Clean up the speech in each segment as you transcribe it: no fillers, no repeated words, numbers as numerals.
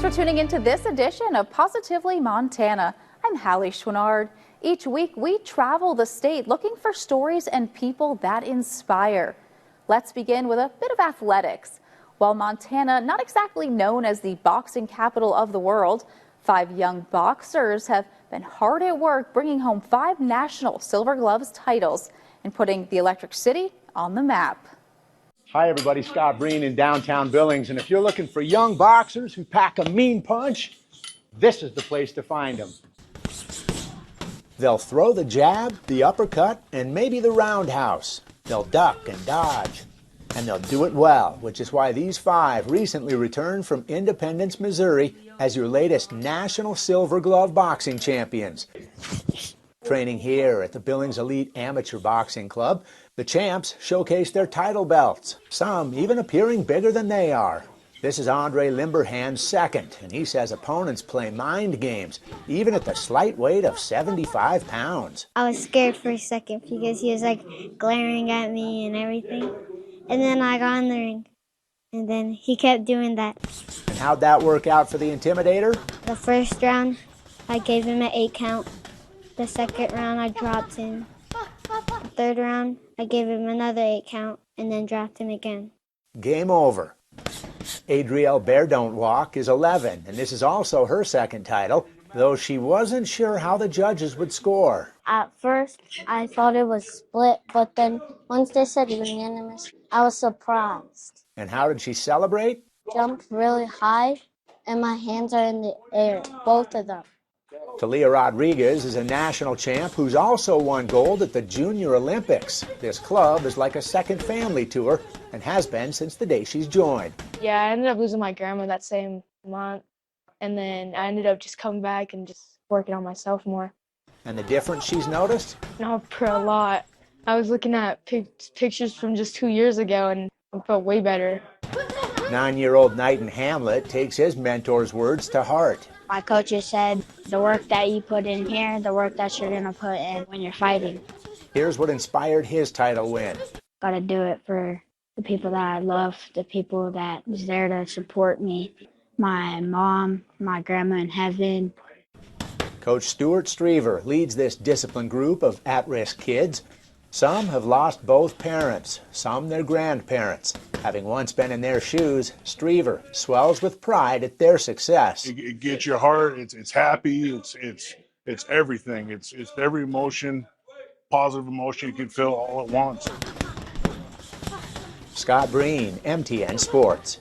for tuning into this edition of Positively Montana. I'm Hallie Schwinnard. Each week we travel the state looking for stories and people that inspire. Let's begin with a bit of athletics. While Montana, not exactly known as the boxing capital of the world, 5 young boxers have been hard at work bringing home 5 national Silver Gloves titles and putting the Electric City on the map. Hi everybody, Scott Breen in downtown Billings, and if you're looking for young boxers who pack a mean punch, this is the place to find them. They'll throw the jab, the uppercut, and maybe the roundhouse. They'll duck and dodge, and they'll do it well, which is why these 5 recently returned from Independence, Missouri as your latest National Silver Glove boxing champions. Training here at the Billings Elite Amateur Boxing Club, the champs showcase their title belts, some even appearing bigger than they are. This is Andre Limberhand's second, and he says opponents play mind games, even at the slight weight of 75 pounds. I was scared for a second because he was like glaring at me and everything. And then I got in the ring, and then he kept doing that. And how'd that work out for the Intimidator? The first round, I gave him an 8 count. The second round, I dropped him. The third round, I gave him another 8 count and then dropped him again. Game over. Adrielle Bear Don't Walk is 11, and this is also her second title, though she wasn't sure how the judges would score. At first, I thought it was split, but then once they said unanimous, I was surprised. And how did she celebrate? Jumped really high, and my hands are in the air, both of them. Talia Rodriguez is a national champ who's also won gold at the Junior Olympics. This club is like a second family to her and has been since the day she's joined. Yeah, I ended up losing my grandma that same month, and then I ended up just coming back and just working on myself more. And the difference she's noticed? Not for a lot. I was looking at pictures from just 2 years ago, and I felt way better. 9-year-old Knighton Hamlet takes his mentor's words to heart. My coaches said, the work that you put in here, the work that you're going to put in when you're fighting. Here's what inspired his title win. Got to do it for the people that I love, the people that was there to support me. My mom, my grandma in heaven. Coach Stuart Strever leads this disciplined group of at-risk kids. Some have lost both parents, some their grandparents. Having once been in their shoes, Strever swells with pride at their success. It gets your heart. It's happy. It's everything. It's every emotion, positive emotion you can feel all at once. Scott Breen, MTN Sports.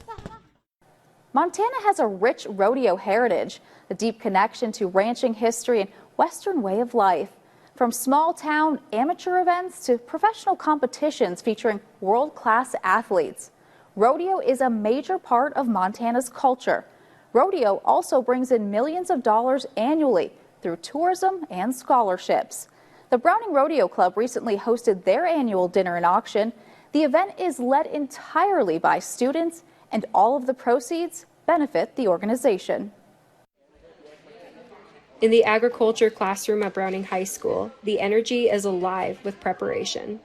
Montana has a rich rodeo heritage, a deep connection to ranching history and Western way of life. From small-town amateur events to professional competitions featuring world-class athletes, rodeo is a major part of Montana's culture. Rodeo also brings in millions of dollars annually through tourism and scholarships. The Browning Rodeo Club recently hosted their annual dinner and auction. The event is led entirely by students, and all of the proceeds benefit the organization. In the agriculture classroom at Browning High School, the energy is alive with preparation.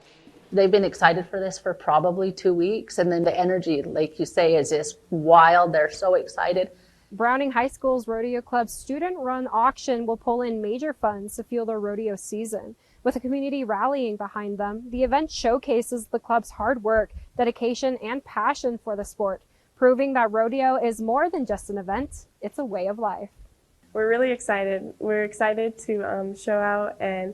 They've been excited for this for probably 2 weeks, and then the energy, like you say, is just wild. They're so excited. Browning High School's Rodeo Club's student-run auction will pull in major funds to fuel their rodeo season. With the community rallying behind them, the event showcases the club's hard work, dedication, and passion for the sport, proving that rodeo is more than just an event, it's a way of life. We're really excited. We're excited to show out and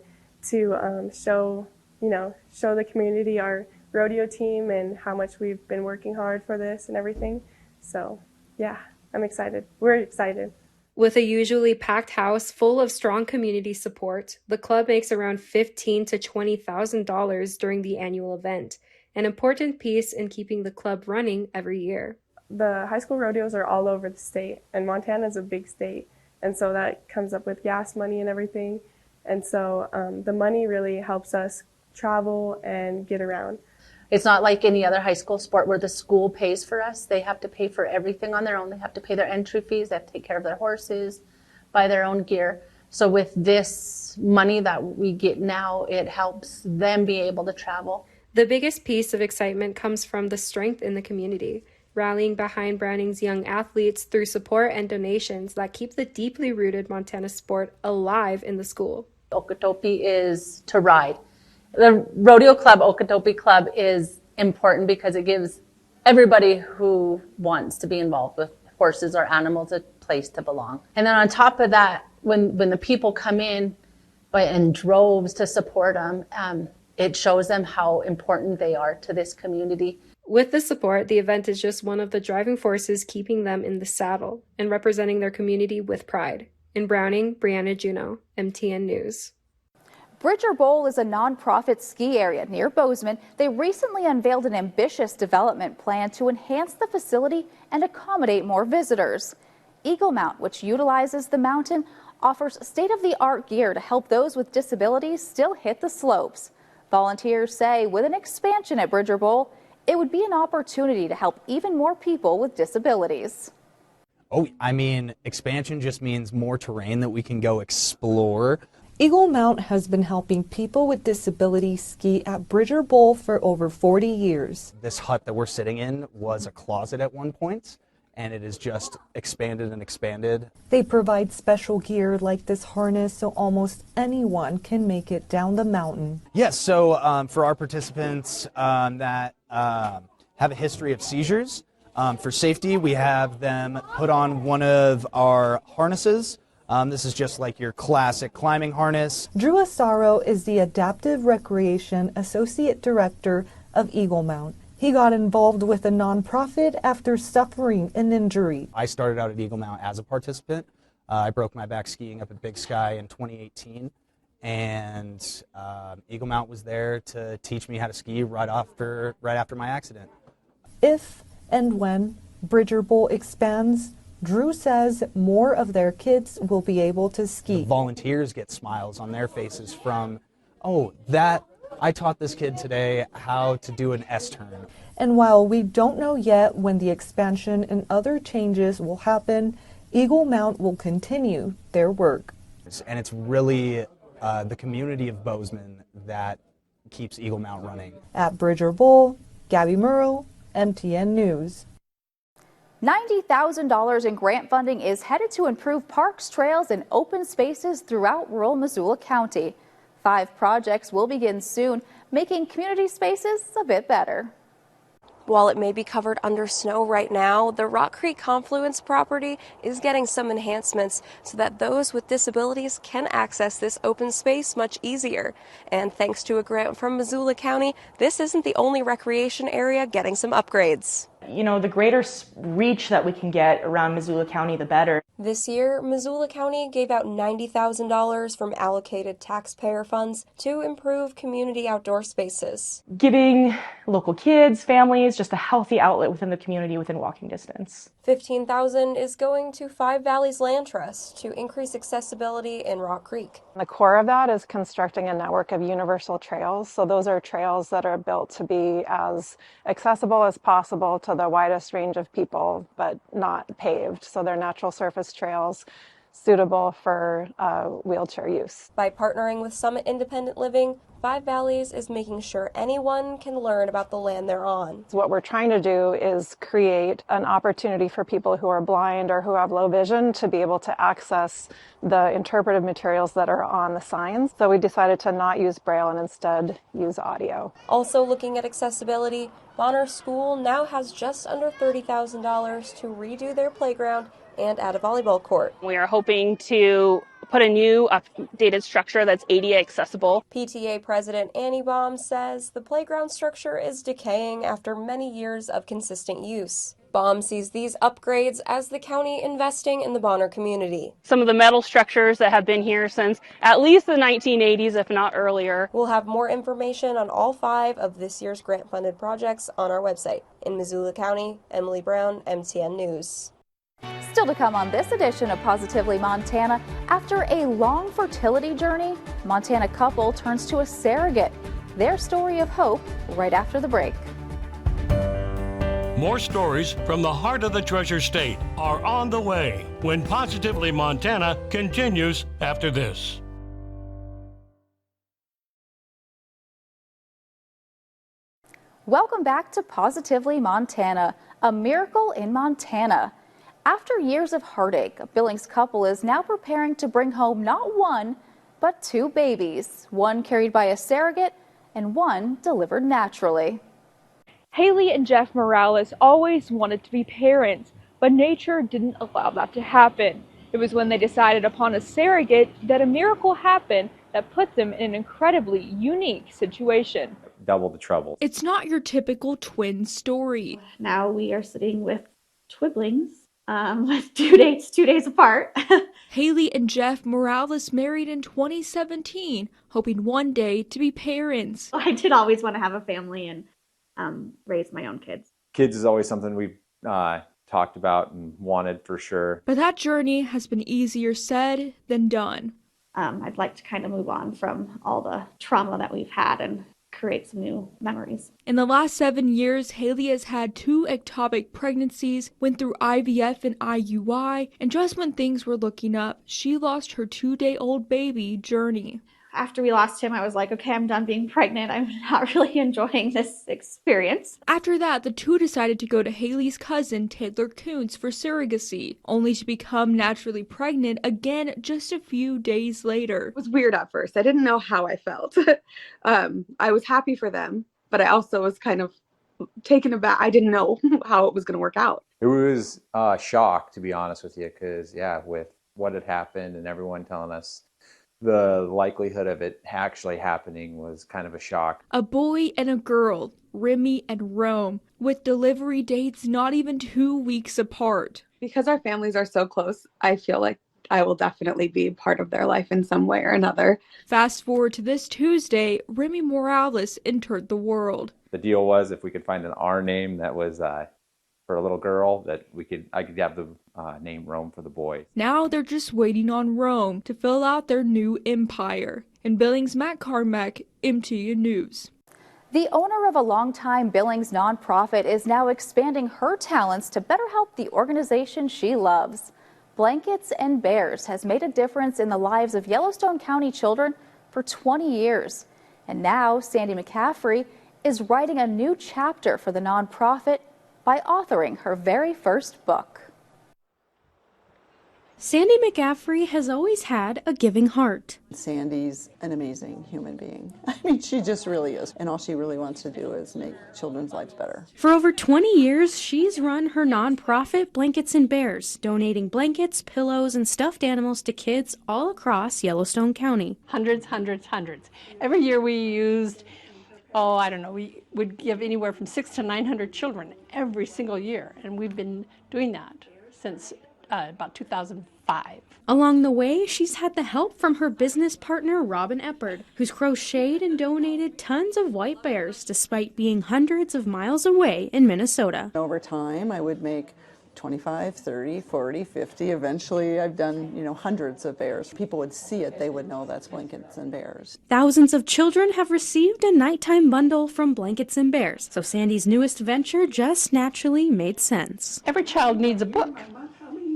to show the community our rodeo team and how much we've been working hard for this and everything. So, yeah, I'm excited. We're excited. With a usually packed house full of strong community support, the club makes around $15,000 to $20,000 during the annual event, an important piece in keeping the club running every year. The high school rodeos are all over the state, and Montana is a big state. And so that comes up with gas money and everything. And so the money really helps us travel and get around. It's not like any other high school sport where the school pays for us. They have to pay for everything on their own. They have to pay their entry fees. They have to take care of their horses, buy their own gear. So with this money that we get now, it helps them be able to travel. The biggest piece of excitement comes from the strength in the community. rallying behind Browning's young athletes through support and donations that keep the deeply rooted Montana sport alive in the school. Okeetope is to ride. The rodeo club, Okeetope Club, is important because it gives everybody who wants to be involved with horses or animals a place to belong. And then on top of that, when the people come in in droves to support them, it shows them how important they are to this community. With the support, the event is just one of the driving forces keeping them in the saddle and representing their community with pride. In Browning, Brianna Juneau, MTN News. Bridger Bowl is a nonprofit ski area near Bozeman. They recently unveiled an ambitious development plan to enhance the facility and accommodate more visitors. Eagle Mount, which utilizes the mountain, offers state-of-the-art gear to help those with disabilities still hit the slopes. Volunteers say with an expansion at Bridger Bowl, it would be an opportunity to help even more people with disabilities. Oh, I mean, expansion just means more terrain that we can go explore. Eagle Mount has been helping people with disabilities ski at Bridger Bowl for over 40 years. This hut that we're sitting in was a closet at one point, and it is just expanded and expanded. They provide special gear like this harness so almost anyone can make it down the mountain. Yes, so for our participants that have a history of seizures, for safety, we have them put on one of our harnesses. This is just like your classic climbing harness. Drew Asaro is the Adaptive Recreation Associate Director of Eagle Mount. He got involved with a nonprofit after suffering an injury. I started out at Eagle Mount as a participant. I broke my back skiing up at Big Sky in 2018, and Eagle Mount was there to teach me how to ski right after my accident. If and when Bridger Bowl expands, Drew says more of their kids will be able to ski. The volunteers get smiles on their faces from, oh, I taught this kid today how to do an S-turn. And while we don't know yet when the expansion and other changes will happen, Eagle Mount will continue their work. And it's really the community of Bozeman that keeps Eagle Mount running. At Bridger Bowl, Gabby Murrow, MTN News. $90,000 in grant funding is headed to improve parks, trails, and open spaces throughout rural Missoula County. 5 projects will begin soon, making community spaces a bit better. While it may be covered under snow right now, the Rock Creek Confluence property is getting some enhancements so that those with disabilities can access this open space much easier. And thanks to a grant from Missoula County, this isn't the only recreation area getting some upgrades. You know, the greater reach that we can get around Missoula County, the better. This year, Missoula County gave out $90,000 from allocated taxpayer funds to improve community outdoor spaces. Giving local kids, families, just a healthy outlet within the community within walking distance. $15,000 is going to Five Valleys Land Trust to increase accessibility in Rock Creek. The core of that is constructing a network of universal trails. So those are trails that are built to be as accessible as possible to the widest range of people, but not paved. So they're natural surface trails suitable for wheelchair use. By partnering with Summit Independent Living, Five Valleys is making sure anyone can learn about the land they're on. What we're trying to do is create an opportunity for people who are blind or who have low vision to be able to access the interpretive materials that are on the signs. So we decided to not use Braille and instead use audio. Also looking at accessibility, Bonner School now has just under $30,000 to redo their playground and add a volleyball court. We are hoping to put a new updated structure that's ADA accessible. PTA President Annie Baum says the playground structure is decaying after many years of consistent use. Baum sees these upgrades as the county investing in the Bonner community. Some of the metal structures that have been here since at least the 1980s, if not earlier. We'll have more information on all 5 of this year's grant-funded projects on our website. In Missoula County, Emily Brown, MTN News. Still to come on this edition of Positively Montana, after a long fertility journey, Montana couple turns to a surrogate. Their story of hope right after the break. More stories from the heart of the Treasure State are on the way when Positively Montana continues after this. Welcome back to Positively Montana, a miracle in Montana. After years of heartache, a Billings couple is now preparing to bring home not one, but 2 babies, one carried by a surrogate and one delivered naturally. Haley and Jeff Morales always wanted to be parents, but nature didn't allow that to happen. It was when they decided upon a surrogate that a miracle happened that put them in an incredibly unique situation. Double the trouble. It's not your typical twin story. Now we are sitting with twiblings with due dates 2 days apart. Haley and Jeff Morales married in 2017, hoping one day to be parents. I did always want to have a family and raise my own kids. Kids is always something we've talked about and wanted for sure. But that journey has been easier said than done. I'd like to kind of move on from all the trauma that we've had and create some new memories. In the last 7 years, Haley has had 2 ectopic pregnancies, went through IVF and IUI, and just when things were looking up, she lost her 2-day-old baby, Journey. After we lost him, I was like, okay, I'm done being pregnant. I'm not really enjoying this experience. After that, the 2 decided to go to Haley's cousin, Taylor Kuntz, for surrogacy, only to become naturally pregnant again just a few days later. It was weird at first. I didn't know how I felt. I was happy for them, but I also was kind of taken aback. I didn't know how it was going to work out. It was a shock, to be honest with you, because, with what had happened and everyone telling us the likelihood of it actually happening was kind of a shock. A boy and a girl, Remy and Rome, with delivery dates not even 2 weeks apart. Because our families are so close, I feel like I will definitely be part of their life in some way or another. Fast forward to this Tuesday, Remy Morales entered the world. The deal was if we could find an R name that was for a little girl, that I could have the name Rome for the boy. Now they're just waiting on Rome to fill out their new empire. In Billings, Matt Carmack, MTN News. The owner of a longtime Billings nonprofit is now expanding her talents to better help the organization she loves. Blankets and Bears has made a difference in the lives of Yellowstone County children for 20 years. And now Sandy McCaffrey is writing a new chapter for the nonprofit by authoring her very first book. Sandy McCaffrey has always had a giving heart. Sandy's an amazing human being. I mean, she just really is. And all she really wants to do is make children's lives better. For over 20 years, she's run her nonprofit Blankets and Bears, donating blankets, pillows, and stuffed animals to kids all across Yellowstone County. Hundreds. Every year we used, we would give anywhere from 600 to 900 children every single year. And we've been doing that since about 2005. Along the way, she's had the help from her business partner, Robin Eppard, who's crocheted and donated tons of white bears despite being hundreds of miles away in Minnesota. Over time, I would make 25, 30, 40, 50. Eventually, I've done, hundreds of bears. People would see it, they would know that's Blankets and Bears. Thousands of children have received a nighttime bundle from Blankets and Bears, so Sandy's newest venture just naturally made sense. Every child needs a book.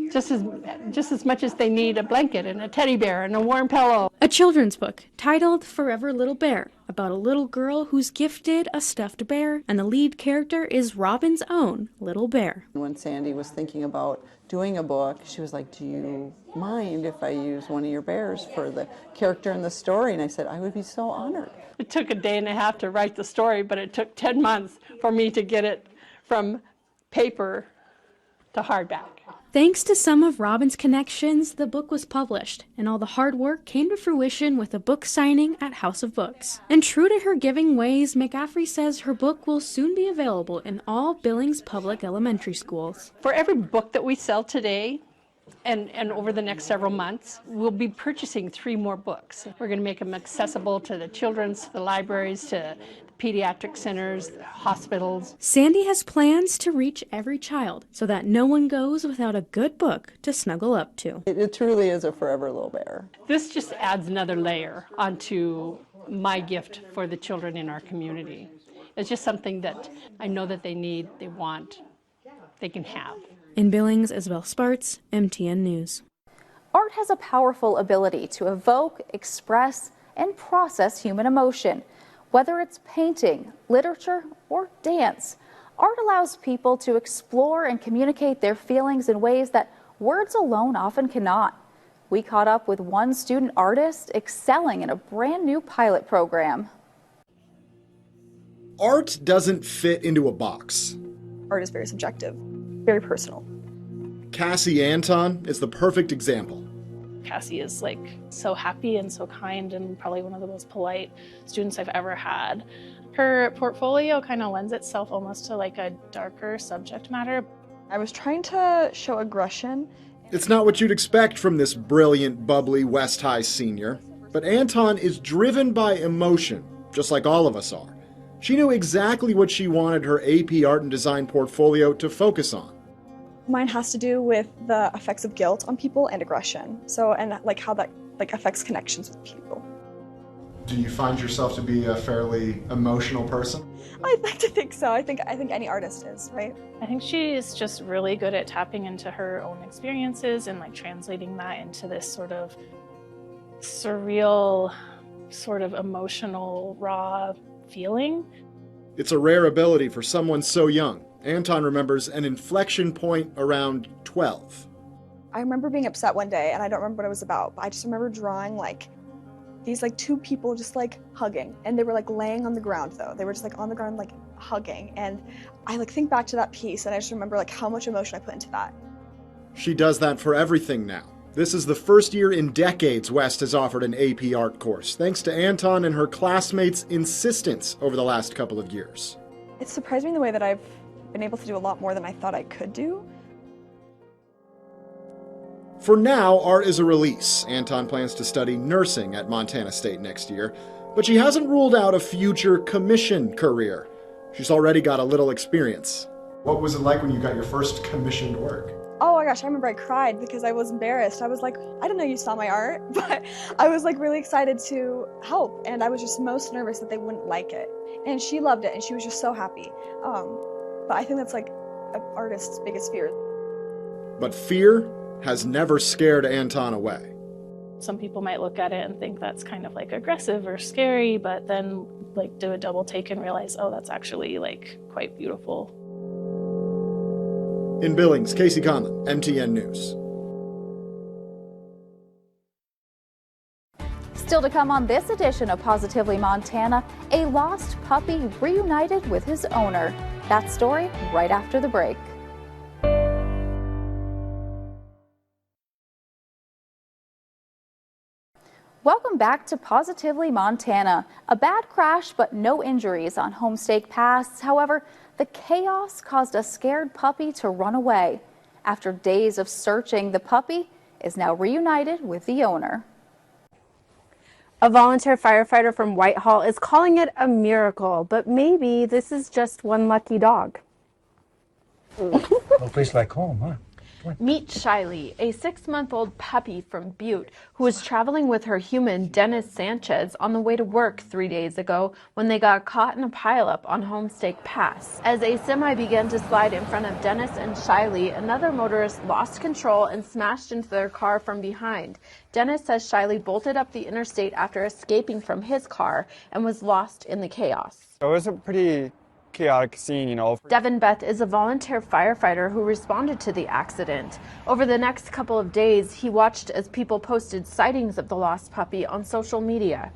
Just as much as they need a blanket and a teddy bear and a warm pillow. A children's book titled Forever Little Bear, about a little girl who's gifted a stuffed bear, and the lead character is Robin's own little bear. When Sandy was thinking about doing a book, she was like, do you mind if I use one of your bears for the character in the story? And I said, I would be so honored. It took a day and a half to write the story, but it took 10 months for me to get it from paper to hardback. Thanks to some of Robin's connections, the book was published, and all the hard work came to fruition with a book signing at House of Books. And true to her giving ways, McCaffrey says her book will soon be available in all Billings public elementary schools. For every book that we sell today, and over the next several months, we'll be purchasing 3 more books. We're going to make them accessible to the children's, to the libraries, to pediatric centers, hospitals. Sandy has plans to reach every child so that no one goes without a good book to snuggle up to. It truly is a forever little bear. This just adds another layer onto my gift for the children in our community. It's just something that I know that they need, they want, they can have. In Billings, Isabel Sparts, MTN News. Art has a powerful ability to evoke, express, and process human emotion. Whether it's painting, literature, or dance, art allows people to explore and communicate their feelings in ways that words alone often cannot. We caught up with one student artist excelling in a brand new pilot program. Art doesn't fit into a box. Art is very subjective, very personal. Cassie Anton is the perfect example. Cassie is like so happy and so kind and probably one of the most polite students I've ever had. Her portfolio kind of lends itself almost to like a darker subject matter. I was trying to show aggression. It's not what you'd expect from this brilliant, bubbly West High senior, but Anton is driven by emotion, just like all of us are. She knew exactly what she wanted her AP Art and Design portfolio to focus on. Mine has to do with the effects of guilt on people and aggression. And like how that like affects connections with people. Do you find yourself to be a fairly emotional person? I'd like to think so. I think any artist is, right? I think she's just really good at tapping into her own experiences and like translating that into this sort of surreal, sort of emotional, raw feeling. It's a rare ability for someone so young. Anton remembers an inflection point around 12. I remember being upset one day, and I don't remember what it was about, but I just remember drawing like these like two people just like hugging, and they were like laying on the ground though. They were just like on the ground like hugging, and I like think back to that piece, and I just remember like how much emotion I put into that. She does that for everything now. This is the first year in decades West has offered an AP Art course, thanks to Anton and her classmates' insistence over the last couple of years. It surprised me in the way that I've been able to do a lot more than I thought I could do. For now, art is a release. Anton plans to study nursing at Montana State next year, but she hasn't ruled out a future commission career. She's already got a little experience. What was it like when you got your first commissioned work? Oh my gosh, I remember I cried because I was embarrassed. I was like, I didn't know you saw my art, but I was like really excited to help, and I was just most nervous that they wouldn't like it. And she loved it, and she was just so happy. But I think that's like an artist's biggest fear. But fear has never scared Anton away. Some people might look at it and think that's kind of like aggressive or scary, but then like do a double take and realize, oh, that's actually like quite beautiful. In Billings, Casey Conlon, MTN News. Still to come on this edition of Positively Montana, a lost puppy reunited with his owner. That story right after the break. Welcome back to Positively Montana. A bad crash but no injuries on Homestake Pass. However, the chaos caused a scared puppy to run away. After days of searching, the puppy is now reunited with the owner. A volunteer firefighter from Whitehall is calling it a miracle, but maybe this is just one lucky dog. No place like home, huh? Meet Shiley, a 6-month-old puppy from Butte who was traveling with her human, Dennis Sanchez, on the way to work 3 days ago when they got caught in a pileup on Homestake Pass. As a semi began to slide in front of Dennis and Shiley, another motorist lost control and smashed into their car from behind. Dennis says Shiley bolted up the interstate after escaping from his car and was lost in the chaos. It was a pretty chaotic scene, you know. Devin Beth is a volunteer firefighter who responded to the accident. Over the next couple of days, he watched as people posted sightings of the lost puppy on social media.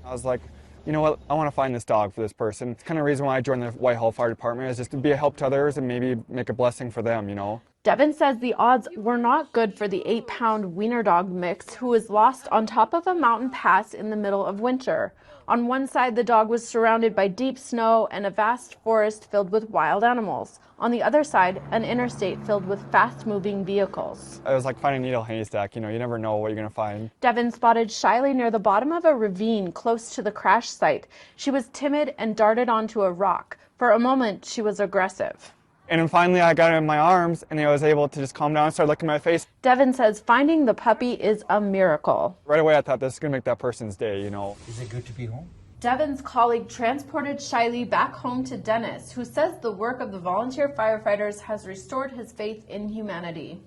I was like, you know what, I want to find this dog for this person. It's kind of the reason why I joined the Whitehall Fire Department, is just to be a help to others and maybe make a blessing for them, you know. Devin says the odds were not good for the 8-pound wiener dog mix who was lost on top of a mountain pass in the middle of winter. On one side, the dog was surrounded by deep snow and a vast forest filled with wild animals. On the other side, an interstate filled with fast-moving vehicles. It was like finding a needle in a haystack, you know, you never know what you're going to find. Devin spotted Shiley near the bottom of a ravine close to the crash site. She was timid and darted onto a rock. For a moment, she was aggressive. And then finally I got her in my arms and I was able to just calm down and start licking my face. Devin says finding the puppy is a miracle. Right away I thought this is going to make that person's day, you know. Is it good to be home? Devin's colleague transported Shiley back home to Dennis, who says the work of the volunteer firefighters has restored his faith in humanity.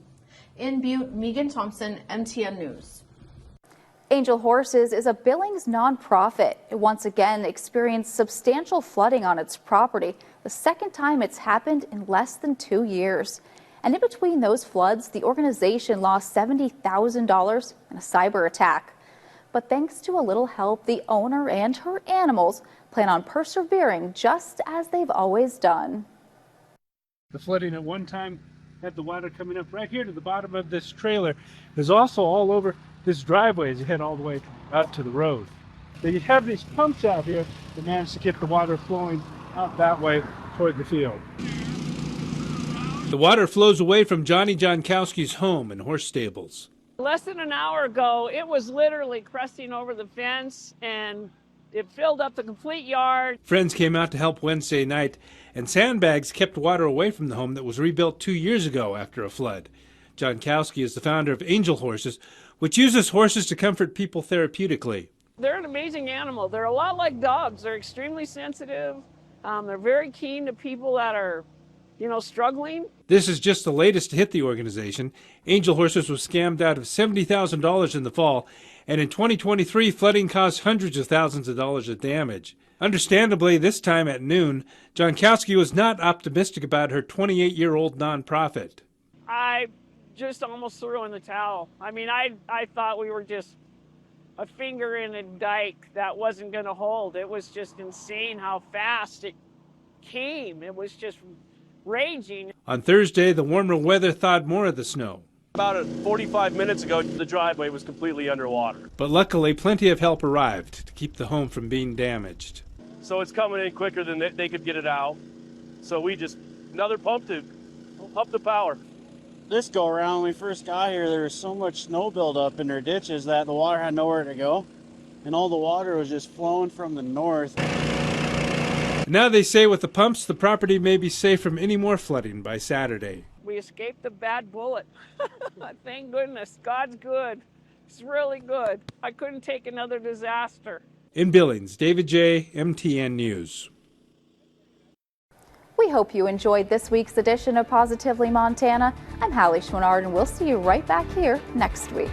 In Butte, Megan Thompson, MTN News. Angel Horses is a Billings nonprofit. It once again experienced substantial flooding on its property, the second time it's happened in less than 2 years. And in between those floods, the organization lost $70,000 in a cyber attack. But thanks to a little help, the owner and her animals plan on persevering just as they've always done. The flooding at one time had the water coming up right here to the bottom of this trailer. There's also all over this driveway as you head all the way out to the road. So you have these pumps out here that manage to get the water flowing out that way toward the field. The water flows away from Johnny Jonkowski's home and horse stables. Less than an hour ago, it was literally cresting over the fence and it filled up the complete yard. Friends came out to help Wednesday night, and sandbags kept water away from the home that was rebuilt 2 years ago after a flood. Jonkowski is the founder of Angel Horses, which uses horses to comfort people therapeutically. They're an amazing animal. They're a lot like dogs. They're extremely sensitive. They're very keen to people that are, struggling. This is just the latest to hit the organization. Angel Horses was scammed out of $70,000 in the fall, and in 2023, flooding caused hundreds of thousands of dollars of damage. Understandably, this time at noon, Jonkowski was not optimistic about her 28-year-old nonprofit. I just almost threw in the towel. I mean, I thought we were just a finger in a dike that wasn't going to hold. It was just insane how fast it came. It was just raging. On Thursday, the warmer weather thawed more of the snow. About 45 minutes ago, the driveway was completely underwater. But luckily, plenty of help arrived to keep the home from being damaged. So it's coming in quicker than they could get it out. So we just, another pump to up the power. This go around, when we first got here, there was so much snow buildup in their ditches that the water had nowhere to go. And all the water was just flowing from the north. Now they say with the pumps, the property may be safe from any more flooding by Saturday. We escaped the bad bullet. Thank goodness. God's good. It's really good. I couldn't take another disaster. In Billings, David J., MTN News. We hope you enjoyed this week's edition of Positively Montana. I'm Hallie Schwannard, and we'll see you right back here next week.